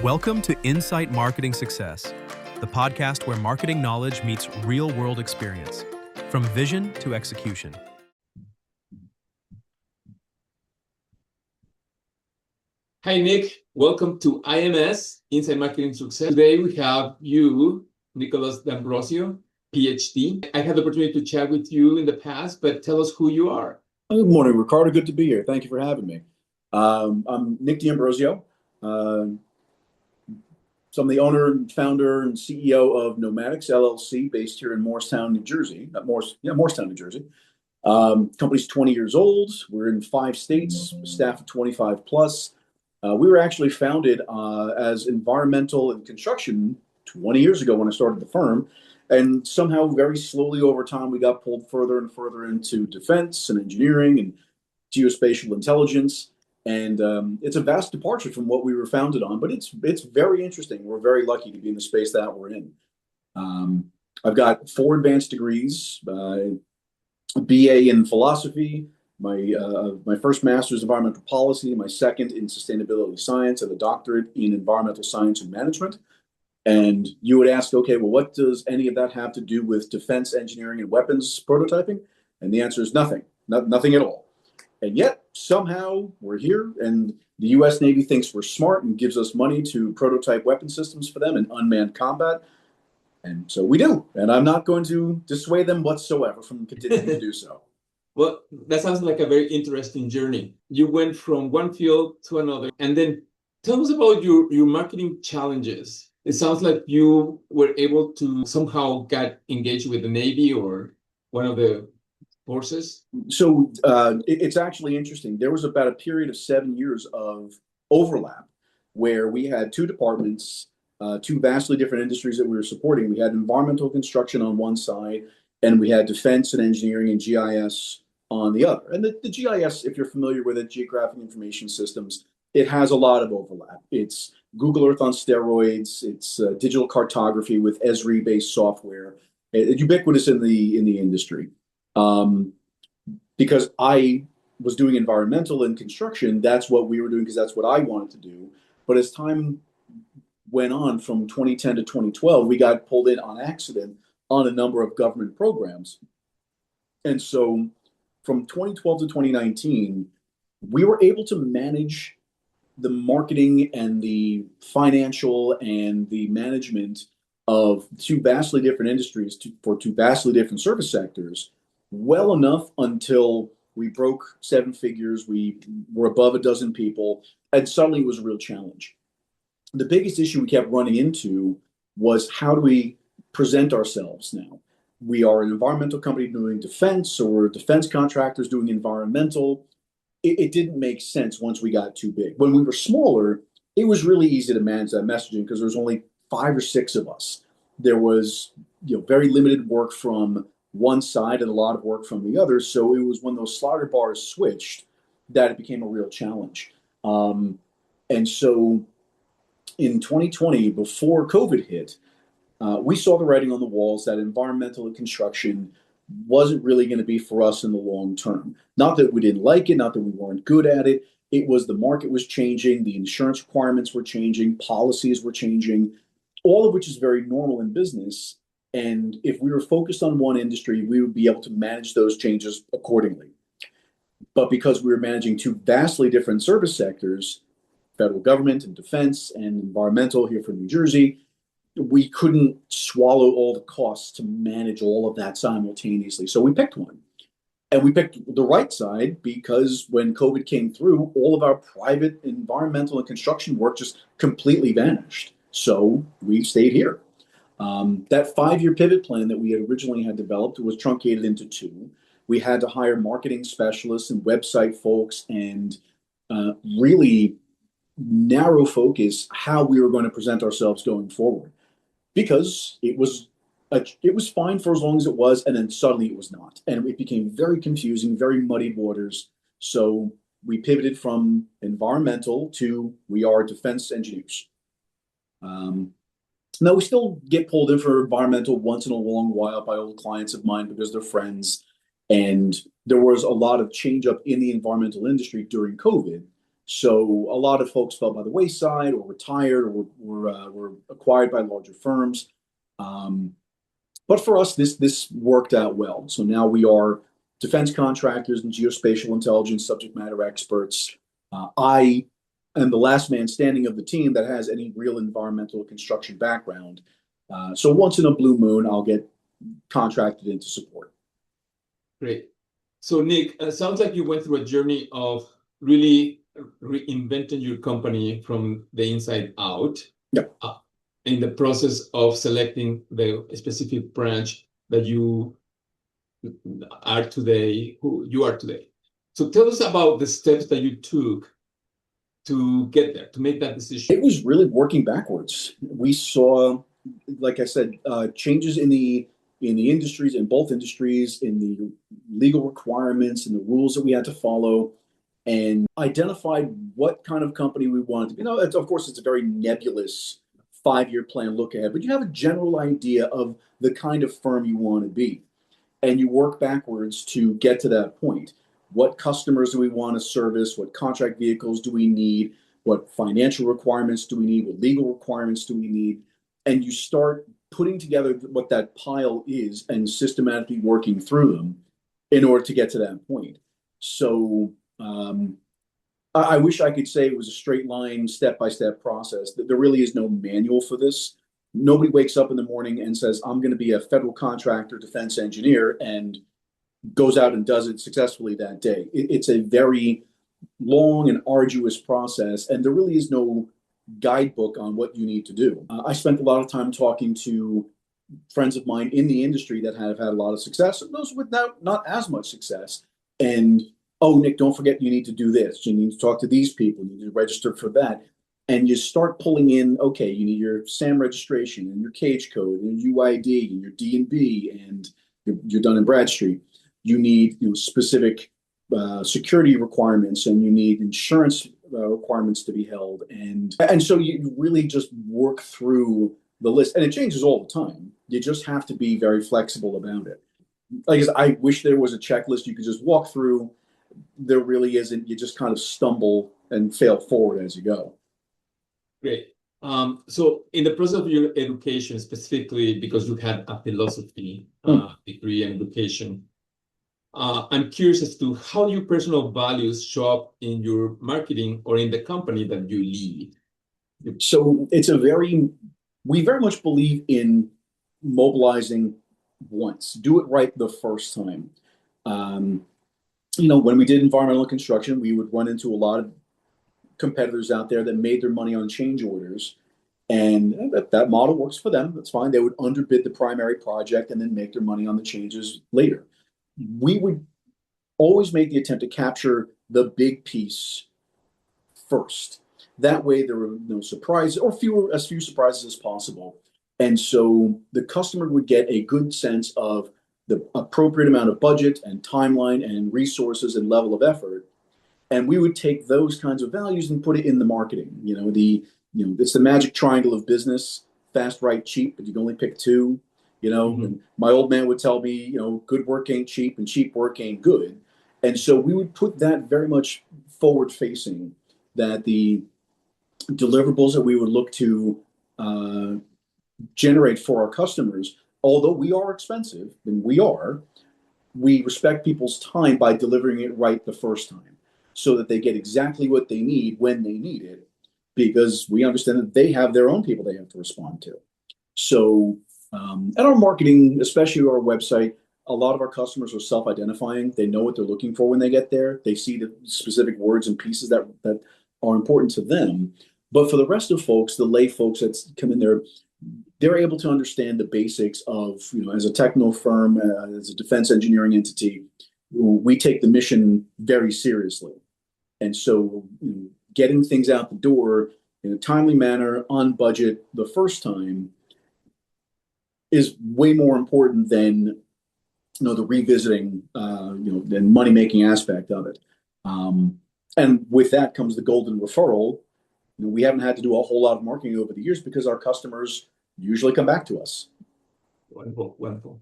Welcome to Insight Marketing Success, the podcast where marketing knowledge meets real-world experience, from vision to execution. Hi, Nick. Welcome to IMS, Insight Marketing Success. Today we have you, Nicholas DAmbrosio, PhD. I had the opportunity to chat with you in the past, but tell us who you are. Good morning, Ricardo. Good to be here. Thank you for having me. I'm Nick DAmbrosio. So I'm the owner and founder and CEO of Nomadics LLC, based here in Morristown, New Jersey. Morristown, New Jersey. Company's 20 years old. We're in 5 states, staff of 25 plus. We were actually founded as environmental and construction 20 years ago when I started the firm. And somehow, very slowly over time, we got pulled further and further into defense and engineering and geospatial intelligence. And it's a vast departure from what we were founded on, but it's very interesting. We're very lucky to be in the space that we're in. I've got 4 advanced degrees, a BA in philosophy, my first master's in environmental policy, my second in sustainability science, and a doctorate in environmental science and management. And you would ask, okay, well, what does any of that have to do with defense engineering and weapons prototyping? And the answer is nothing, nothing at all. And yet somehow we're here, and the U.S. Navy thinks we're smart and gives us money to prototype weapon systems for them in unmanned combat. And so we do. And I'm not going to dissuade them whatsoever from continuing to do so. Well, that sounds like a very interesting journey. You went from one field to another. And then tell us about your marketing challenges. It sounds like you were able to somehow get engaged with the Navy or one of the forces. So it's actually interesting. There was about a period of 7 years of overlap where we had 2 departments, 2 vastly different industries that we were supporting. We had environmental construction on one side, and we had defense and engineering and GIS on the other. And the GIS, if you're familiar with it, Geographic Information Systems, it has a lot of overlap. It's Google Earth on steroids. It's digital cartography with Esri-based software. It's ubiquitous in the industry. Because I was doing environmental and construction, that's what we were doing because that's what I wanted to do. But as time went on from 2010 to 2012, we got pulled in on accident on a number of government programs. And so from 2012 to 2019, we were able to manage the marketing and the financial and the management of 2 vastly different industries for 2 vastly different service sectors well enough until we broke 7 figures. We were above a dozen people, and suddenly it was a real challenge. The biggest issue we kept running into was, how do we present ourselves now? We are an environmental company doing defense, or we're defense contractors doing environmental. It didn't make sense once we got too big. When we were smaller, it was really easy to manage that messaging because there was only 5 or 6 of us. There was very limited work from one side and a lot of work from the other. So it was when those slaughter bars switched that it became a real challenge. And so in 2020, before COVID hit, we saw the writing on the walls that environmental and construction wasn't really going to be for us in the long term. Not that we didn't like it, not that we weren't good at it. It was the market was changing, the insurance requirements were changing, policies were changing, all of which is very normal in business. And if we were focused on one industry, we would be able to manage those changes accordingly. But because we were managing 2 vastly different service sectors, federal government and defense and environmental here for New Jersey, we couldn't swallow all the costs to manage all of that simultaneously. So we picked one. And we picked the right side because when COVID came through, all of our private environmental and construction work just completely vanished. So we stayed here. That 5-year pivot plan that we had originally had developed was truncated into 2. We had to hire marketing specialists and website folks and really narrow focus how we were going to present ourselves going forward, because it was fine for as long as it was, and then suddenly it was not, and it became very confusing, very muddied waters. So we pivoted from environmental to we are defense engineers. Now, we still get pulled in for environmental once in a long while by old clients of mine because they're friends. And there was a lot of change up in the environmental industry during COVID. So a lot of folks fell by the wayside or retired or were acquired by larger firms. But for us, this worked out well. So now we are defense contractors and geospatial intelligence subject matter experts. I am the last man standing of the team that has any real environmental construction background. So once in a blue moon, I'll get contracted into support. Great. So Nick, it sounds like you went through a journey of really reinventing your company from the inside out. Yep. In the process of selecting the specific branch that you are today, who you are today. So tell us about the steps that you took to get there, to make that decision. It was really working backwards. We saw, like I said, changes in the industries, in both industries, in the legal requirements and the rules that we had to follow, and identified what kind of company we wanted to be. Of course, it's a very nebulous 5-year plan look ahead, but you have a general idea of the kind of firm you want to be. And you work backwards to get to that point. What customers do we want to service? What contract vehicles do we need? What financial requirements do we need? What legal requirements do we need? And you start putting together what that pile is and systematically working through them in order to get to that point. So I wish I could say it was a straight line, step-by-step process. There really is no manual for this. Nobody wakes up in the morning and says, I'm going to be a federal contractor, defense engineer, and goes out and does it successfully that day. It's a very long and arduous process, and there really is no guidebook on what you need to do. I spent a lot of time talking to friends of mine in the industry that have had a lot of success, and those with not as much success. And, oh, Nick, don't forget you need to do this. You need to talk to these people. You need to register for that. And you start pulling in, okay, you need your SAM registration and your cage code and your UID and your D&B, and you're done in Bradstreet. You need specific security requirements, and you need insurance requirements to be held. And so you really just work through the list, and it changes all the time. You just have to be very flexible about it. Like I wish there was a checklist you could just walk through. There really isn't. You just kind of stumble and fail forward as you go. Great. So in the process of your education, specifically because you had a philosophy degree in education, I'm curious as to how your personal values show up in your marketing or in the company that you lead. So we very much believe in mobilizing once, do it right the first time. When we did environmental construction, we would run into a lot of competitors out there that made their money on change orders, and that model works for them. That's fine. They would underbid the primary project and then make their money on the changes later. We would always make the attempt to capture the big piece first. That way there were no surprises, or as few surprises as possible. And so the customer would get a good sense of the appropriate amount of budget and timeline and resources and level of effort. And we would take those kinds of values and put it in the marketing. It's the magic triangle of business: fast, right, cheap, but you can only pick two. And my old man would tell me, good work ain't cheap and cheap work ain't good. And so we would put that very much forward facing, that the deliverables that we would look to generate for our customers, although we are expensive, and we respect people's time by delivering it right the first time, so that they get exactly what they need when they need it, because we understand that they have their own people they have to respond to. So, and our marketing, especially our website, a lot of our customers are self-identifying. They know what they're looking for when they get there. They see the specific words and pieces that are important to them. But for the rest of folks, the lay folks that come in there, they're able to understand the basics of, as a techno firm, as a defense engineering entity, we take the mission very seriously. And so getting things out the door in a timely manner, on budget, the first time is way more important than the revisiting, the money-making aspect of it. And with that comes the golden referral. We haven't had to do a whole lot of marketing over the years because our customers usually come back to us. Wonderful, wonderful.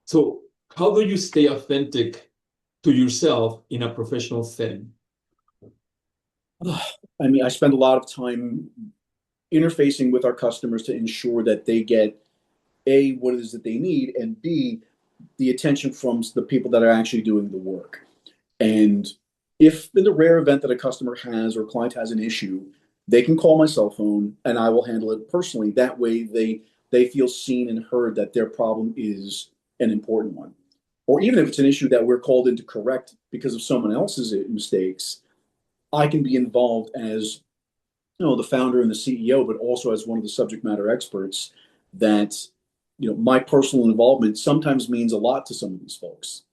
So how do you stay authentic to yourself in a professional setting? I mean, I spend a lot of time interfacing with our customers to ensure that they get A, what it is that they need, and B, the attention from the people that are actually doing the work. And if in the rare event that a customer has or a client has an issue, they can call my cell phone and I will handle it personally. That way they feel seen and heard that their problem is an important one. Or even if it's an issue that we're called in to correct because of someone else's mistakes, I can be involved as the founder and the CEO, but also as one of the subject matter experts that my personal involvement sometimes means a lot to some of these folks.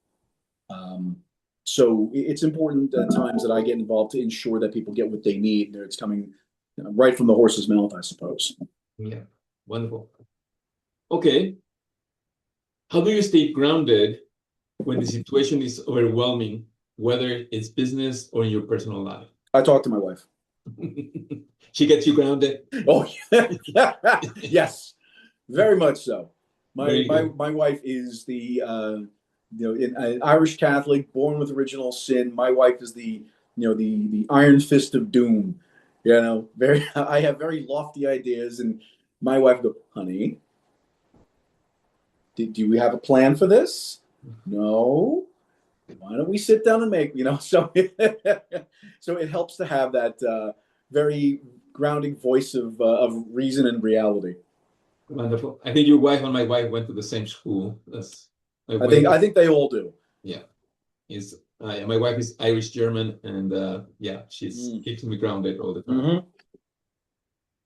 So it's important at times that I get involved to ensure that people get what they need. It's coming right from the horse's mouth, I suppose. Yeah, wonderful. Okay. How do you stay grounded when the situation is overwhelming, whether it's business or in your personal life? I talk to my wife. She gets you grounded? Oh, yeah. Yes, very much so. Very good. My wife is the an Irish Catholic, born with original sin. My wife is the iron fist of doom. Very. I have very lofty ideas, and my wife goes, "Honey, do we have a plan for this? No. Why don't we sit down and make So so it helps to have that very grounding voice of reason and reality. Wonderful. I think your wife and my wife went to the same school. That's my I wife. think I think they all do. Yeah. Is my wife is Irish German, and yeah, she's keeps me grounded all the time. Mm-hmm.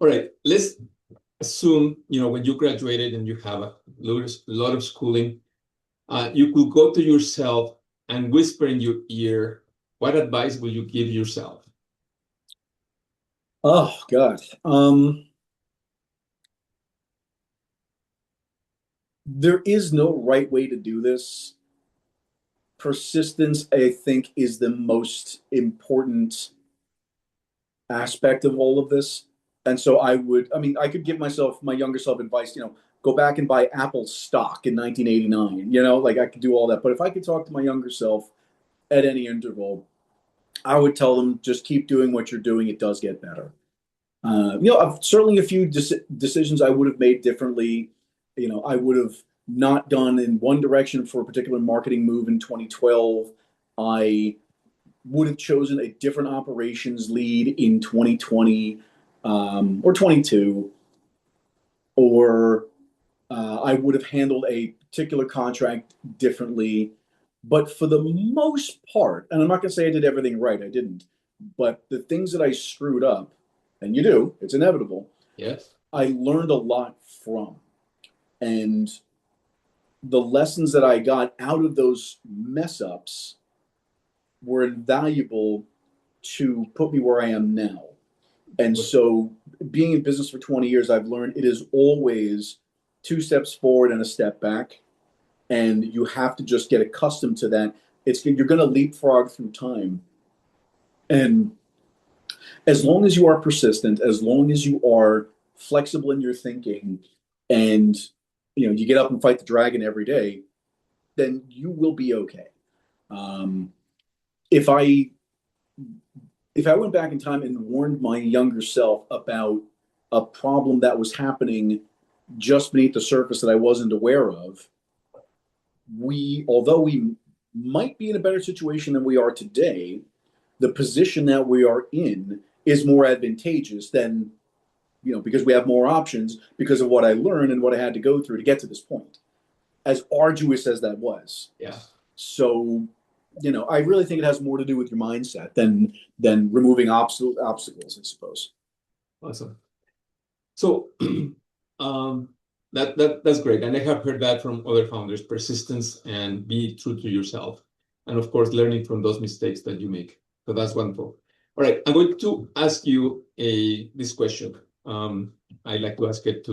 All right, let's assume when you graduated and you have a lot of schooling, you could go to yourself and whisper in your ear. What advice will you give yourself? Oh God. There is no right way to do this. Persistence, I think, is the most important aspect of all of this. And so I could give my younger self advice, go back and buy Apple stock in 1989, like I could do all that. But if I could talk to my younger self at any interval, I would tell them just keep doing what you're doing. It does get better. Certainly a few decisions I would have made differently. I would have not gone in one direction for a particular marketing move in 2012. I would have chosen a different operations lead in 2020 or 22, or I would have handled a particular contract differently. But for the most part, and I'm not going to say I did everything right, I didn't, but the things that I screwed up, and you do, it's inevitable. Yes. I learned a lot from. And the lessons that I got out of those mess ups were invaluable to put me where I am now. And so, being in business for 20 years, I've learned it is always 2 steps forward and a step back. And you have to just get accustomed to that. You're going to leapfrog through time. And as long as you are persistent, as long as you are flexible in your thinking, and you get up and fight the dragon every day, then you will be okay. If I went back in time and warned my younger self about a problem that was happening just beneath the surface that I wasn't aware of, although we might be in a better situation than we are today, the position that we are in is more advantageous than, because we have more options because of what I learned and what I had to go through to get to this point, as arduous as that was. Yeah. So, I really think it has more to do with your mindset than removing obstacles, I suppose. Awesome. So that's great. And I have heard that from other founders: persistence and be true to yourself. And of course, learning from those mistakes that you make. So that's wonderful. All right, I'm going to ask you this question. I like to ask it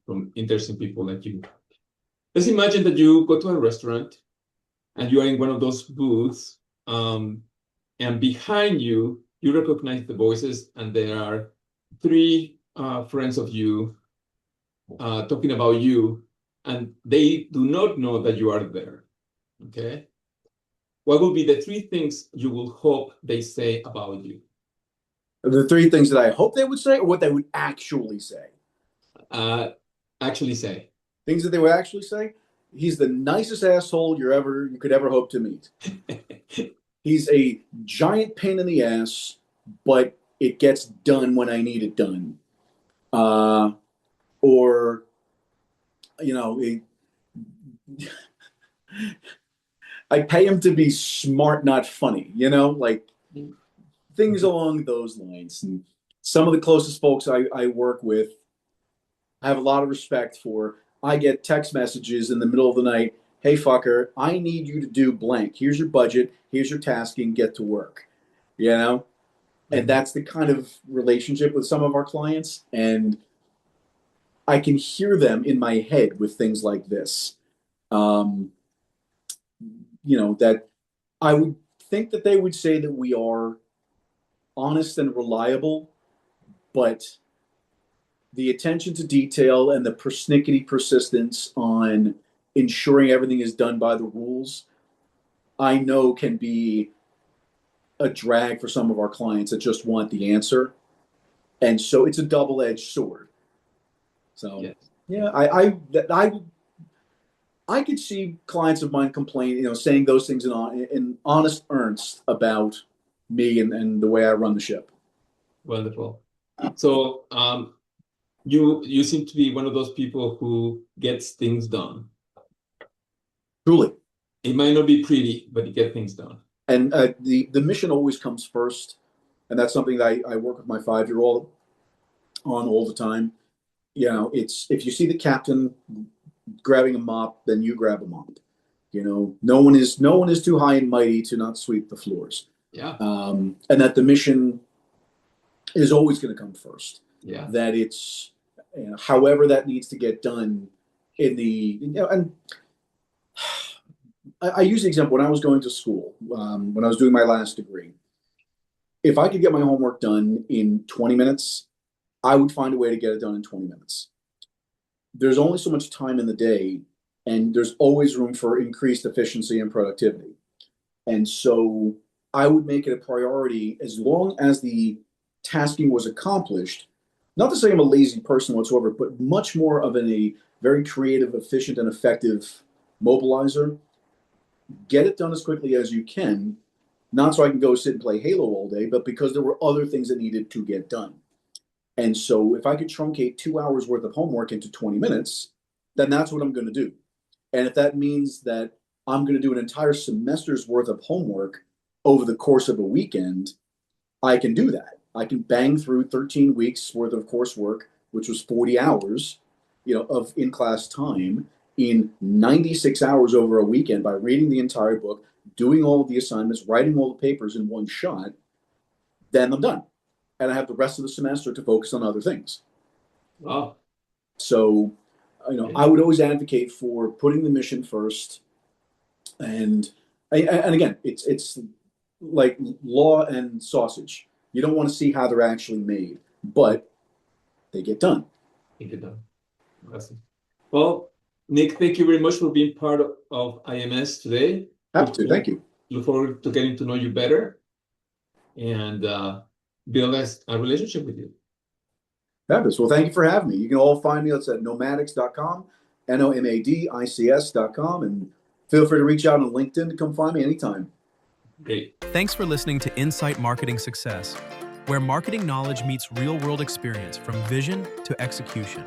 from interesting people like you. Let's imagine that you go to a restaurant and you are in one of those booths, and behind you, you recognize the voices, and there are three friends of you talking about you, and they do not know that you are there. Okay? What would be the three things you will hope they say about you? The three things that I hope they would say, or what they would actually say? Uh, actually say. Things that they would actually say. He's the nicest asshole you could ever hope to meet. He's a giant pain in the ass, but it gets done when I need it done. Or, you know, I pay him to be smart, not funny, like things along those lines. And some of the closest folks I work with, I have a lot of respect for. I get text messages in the middle of the night. Hey, fucker, I need you to do blank. Here's your budget. Here's your tasking. Get to work. You know? And that's the kind of relationship with some of our clients. And I can hear them in my head with things like this. That I would think that they would say that we are honest and reliable, but the attention to detail and the persnickety persistence on ensuring everything is done by the rules, I know can be a drag for some of our clients that just want the answer. And so it's a double-edged sword. So yes. Yeah, I could see clients of mine complain, saying those things in honest earnest about me and the way I run the ship. Wonderful. So you seem to be one of those people who gets things done. Truly. It might not be pretty, but you get things done. And the mission always comes first. And that's something that I work with my 5-year-old on all the time. It's if you see the captain grabbing a mop, then you grab a mop. No one is too high and mighty to not sweep the floors. Yeah. And that the mission is always going to come first. Yeah. That it's however that needs to get done and I use the example when I was going to school, when I was doing my last degree. If I could get my homework done in 20 minutes, I would find a way to get it done in 20 minutes. There's only so much time in the day, and there's always room for increased efficiency and productivity. And so I would make it a priority as long as the tasking was accomplished. Not to say I'm a lazy person whatsoever, but much more of a very creative, efficient, and effective mobilizer. Get it done as quickly as you can, not so I can go sit and play Halo all day, but because there were other things that needed to get done. And so if I could truncate 2 hours worth of homework into 20 minutes, then that's what I'm going to do. And if that means that I'm going to do an entire semester's worth of homework over the course of a weekend, I can do that. I can bang through 13 weeks worth of coursework, which was 40 hours, of in-class time in 96 hours over a weekend by reading the entire book, doing all of the assignments, writing all the papers in one shot. Then I'm done. And I have the rest of the semester to focus on other things. Wow. So, I would always advocate for putting the mission first. And again, it's like law and sausage. You don't want to see how they're actually made, but they get done. They get done. Awesome. Well, Nick, thank you very much for being part of IMS today. Happy to. Thank you. Look forward to getting to know you better and build a relationship with you. Fabulous. Well, thank you for having me. You can all find me. It's at nomadics.com, nomadics.com, and feel free to reach out on LinkedIn to come find me anytime. Great. Thanks for listening to Insight Marketing Success, where marketing knowledge meets real-world experience from vision to execution.